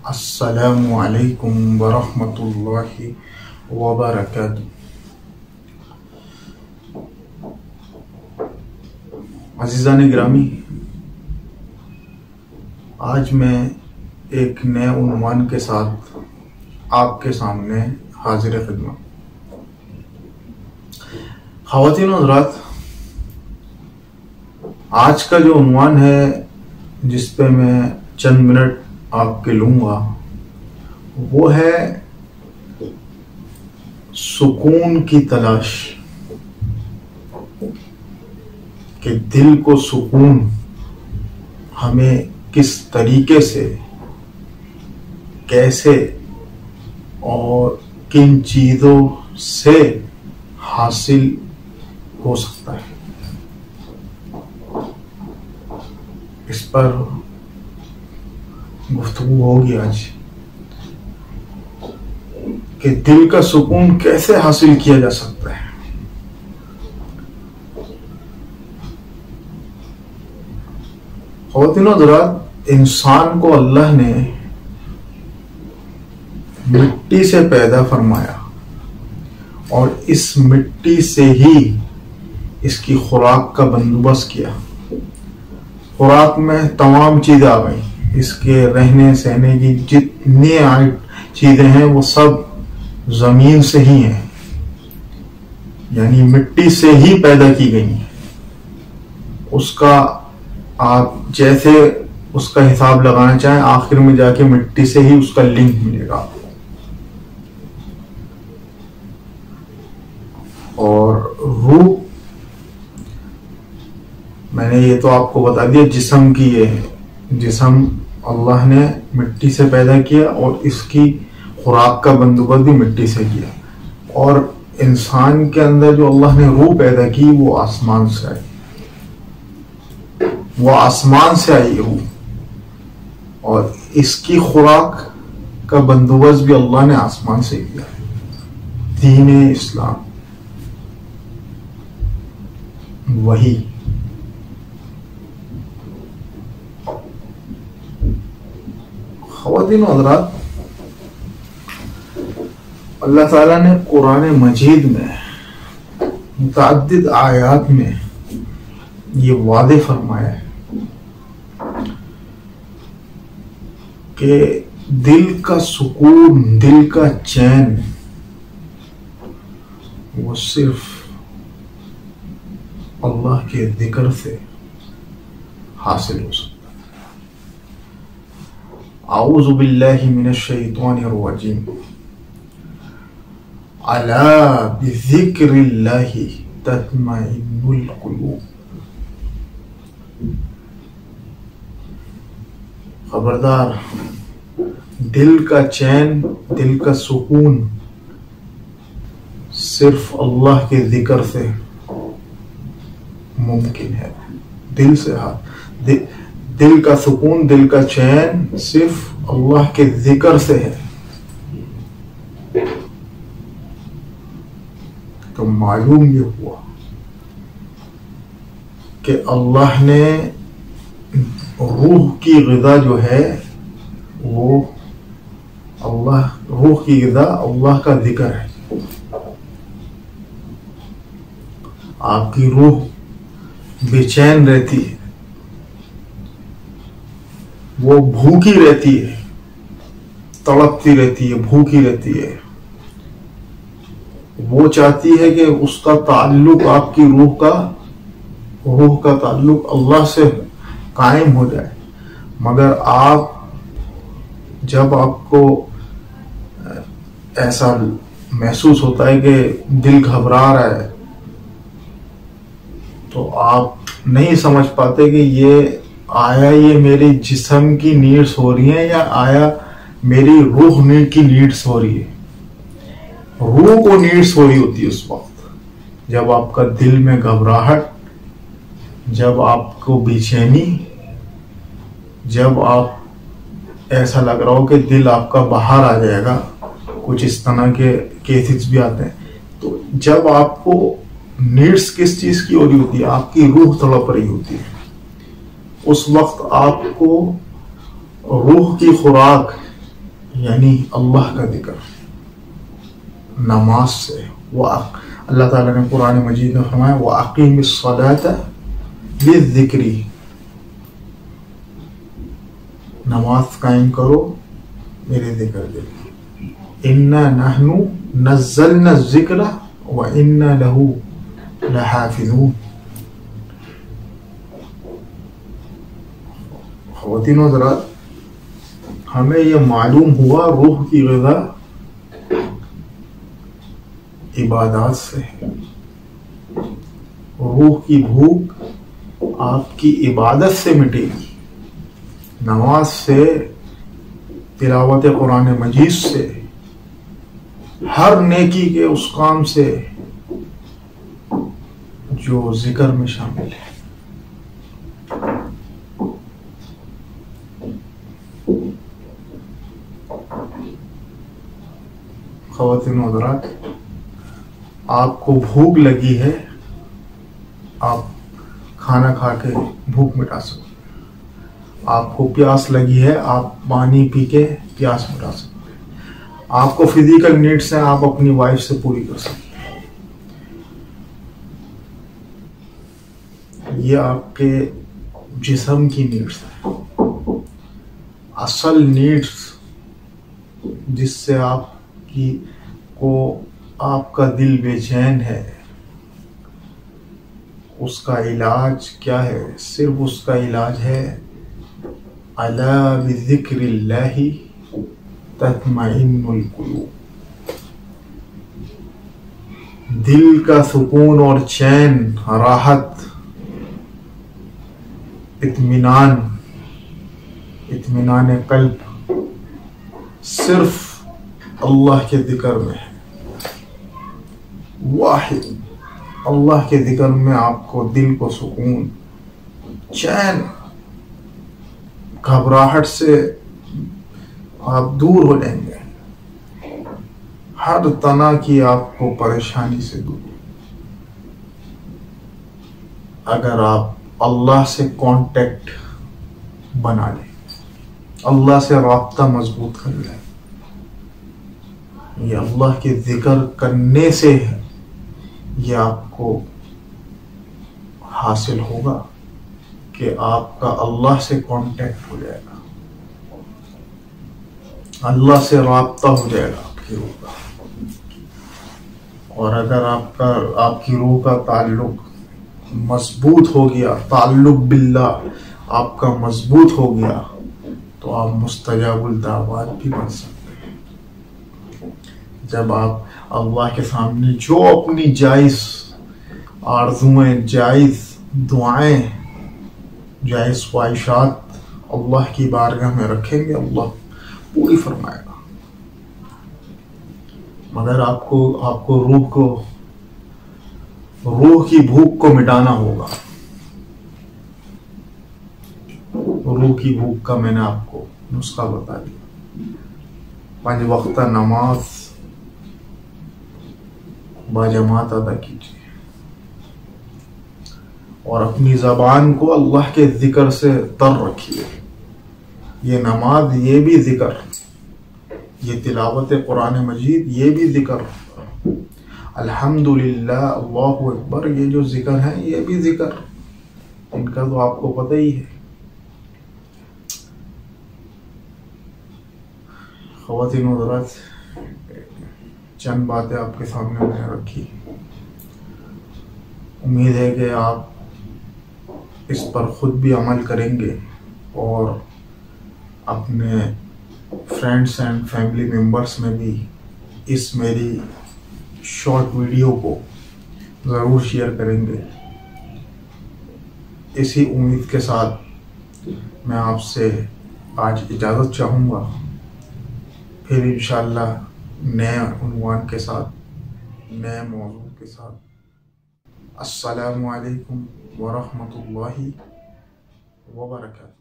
السلام علیکم ورحمۃ اللہ وبرکاتہ۔ عزیزان گرامی، آج میں ایک نئے عنوان کے ساتھ آپ کے سامنے حاضر خدمت۔ خواتین و حضرات، آج کا جو عنوان ہے جس پہ میں چند منٹ آپ کے لوں گا وہ ہے سکون کی تلاش، کہ دل کو سکون ہمیں کس طریقے سے، کیسے اور کن چیزوں سے حاصل ہو سکتا ہے، اس پر گفتگو ہوگی آج، کہ دل کا سکون کیسے حاصل کیا جا سکتا ہے۔ خواتین و حضرات، انسان کو اللہ نے مٹی سے پیدا فرمایا اور اس مٹی سے ہی اس کی خوراک کا بندوبست کیا۔ خوراک میں تمام چیزیں آ گئیں، اس کے رہنے سہنے کی جتنی چیزیں ہیں وہ سب زمین سے ہی ہیں، یعنی مٹی سے ہی پیدا کی گئی ہیں۔ اس کا آپ جیسے اس کا حساب لگانا چاہیں، آخر میں جا کے مٹی سے ہی اس کا لنک ملے گا۔ اور روح، میں نے یہ تو آپ کو بتا دیا جسم کی، یہ ہے جسم اللہ نے مٹی سے پیدا کیا اور اس کی خوراک کا بندوبست بھی مٹی سے کیا۔ اور انسان کے اندر جو اللہ نے روح پیدا کی وہ آسمان سے آئی، وہ آسمان سے آئی روح، اور اس کی خوراک کا بندوبست بھی اللہ نے آسمان سے کیا۔ دین اسلام، وہی خواتین و حضرات، اللہ تعالیٰ نے قرآن مجید میں متعدد آیات میں یہ وعدے فرمایا ہے کہ دل کا سکون، دل کا چین وہ صرف اللہ کے ذکر سے حاصل ہو سکتا ہے۔ اعوذ باللہ من الشیطان الرجیم، الا بذکر اللہ تطمئن القلوب۔ خبردار، دل کا چین، دل کا سکون صرف اللہ کے ذکر سے ممکن ہے۔ دل کا سکون، دل کا چین صرف اللہ کے ذکر سے ہے۔ تو معلوم یہ ہوا کہ اللہ نے روح کی غذا جو ہے وہ روح کی غذا اللہ کا ذکر ہے۔ آپ کی روح بے چین رہتی ہے، وہ بھوکی رہتی ہے، تڑپتی رہتی ہے، بھوکی رہتی ہے۔ وہ چاہتی ہے کہ اس کا تعلق، آپ کی روح کا تعلق اللہ سے قائم ہو جائے، مگر جب آپ کو ایسا محسوس ہوتا ہے کہ دل گھبرا رہا ہے، تو آپ نہیں سمجھ پاتے کہ یہ میری جسم کی نیڈس ہو رہی ہیں یا آیا میری روح کی نیڈس ہو رہی ہے۔ روح کو نیڈس ہو رہی ہوتی ہے اس وقت جب آپ کا دل میں گھبراہٹ، جب آپ کو بے چینی، جب آپ ایسا لگ رہا ہو کہ دل آپ کا باہر آ جائے گا، کچھ اس طرح کے کیسز بھی آتے ہیں۔ تو جب آپ کو نیڈس کس چیز کی ہو رہی ہوتی ہے، آپ کی روح تڑپ رہی ہوتی ہے، اس وقت آپ کو روح کی خوراک یعنی اللہ کا ذکر نماز سے. اللہ تعالیٰ نے قرآن مجید میں فرمایا وَأَقِيمِ الصَّلَاةَ لِلذِّكْرِ، نماز قائم کرو میرے ذکر کے لیے. اِنَّا نَحْنُ نَزَّلْنَا الذِّكْرَ وَإِنَّا لَهُ لَحَافِظُونَ. خواتین و حضرات، ہمیں یہ معلوم ہوا روح کی غذا عبادات سے ہے. روح کی بھوک آپ کی عبادت سے مٹے گی، نماز سے، تلاوت قرآن مجید سے، ہر نیکی کے اس کام سے جو ذکر میں شامل ہے. خواتین و حضرات، آپ کو بھوک لگی ہے، آپ کھانا کھا کے بھوک مٹا سکتے. آپ کو پیاس لگی ہے، آپ پانی پی کے پیاس مٹا سکتے. آپ کو فزیکل نیڈس ہیں، آپ اپنی وائف سے پوری کر سکتے. یہ آپ کے جسم کی نیڈس ہیں. اصل نیڈس جس سے آپ کا دل بے چین ہے، اس کا علاج کیا ہے؟ صرف اس کا علاج ہے الا بذکر اللہ تطمئن القلوب. دل کا سکون اور چین، راحت، اطمینان قلب صرف اللہ کے ذکر میں ہے. واحد اللہ کے ذکر میں آپ کو دل کو سکون، چین، گھبراہٹ سے آپ دور ہو جائیں گے. ہر طرح کی آپ کو پریشانی سے دور. اگر آپ اللہ سے کانٹیکٹ بنا لیں، اللہ سے رابطہ مضبوط کر لیں، یہ اللہ کے ذکر کرنے سے یہ آپ کو حاصل ہوگا کہ آپ کا اللہ سے کانٹیکٹ ہو جائے گا، اللہ سے رابطہ ہو جائے گا آپ کی روح کا. اور اگر آپ کی روح کا تعلق مضبوط ہو گیا، تعلق باللہ آپ کا مضبوط ہو گیا، تو آپ مستجاب الدعوات بھی بن سکتے ہیں. جب آپ اللہ کے سامنے جو اپنی جائز آرزویں، جائز دعائیں، جائز خواہشات اللہ کی بارگاہ میں رکھیں گے، اللہ پوری فرمائے گا. مگر آپ کو روح کی بھوک کو مٹانا ہوگا. روح کی بھوک کا میں نے آپ کو نسخہ بتا دیا. 5 وقتہ نماز باجماعت ادا کیجیے، اور اپنی زبان کو اللہ کے ذکر سے تر رکھیے. یہ نماز، یہ بھی ذکر، یہ تلاوت قرآن مجید، یہ بھی ذکر. الحمدللہ، اللہ اکبر، یہ جو ذکر ہیں یہ بھی ذکر. ان کا تو آپ کو پتہ ہی ہے. خواتین و حضرات، چند باتیں آپ کے سامنے میں نے رکھی. امید ہے کہ آپ اس پر خود بھی عمل کریں گے اور اپنے فرینڈس اینڈ فیملی ممبرس میں بھی اس میری شارٹ ویڈیو کو ضرور شیئر کریں گے. اسی امید کے ساتھ میں آپ سے آج اجازت چاہوں گا. پھر انشاءاللہ نئے عنوان کے ساتھ، نئے موضوع کے ساتھ. السلام علیکم ورحمۃ اللہ وبرکاتہ.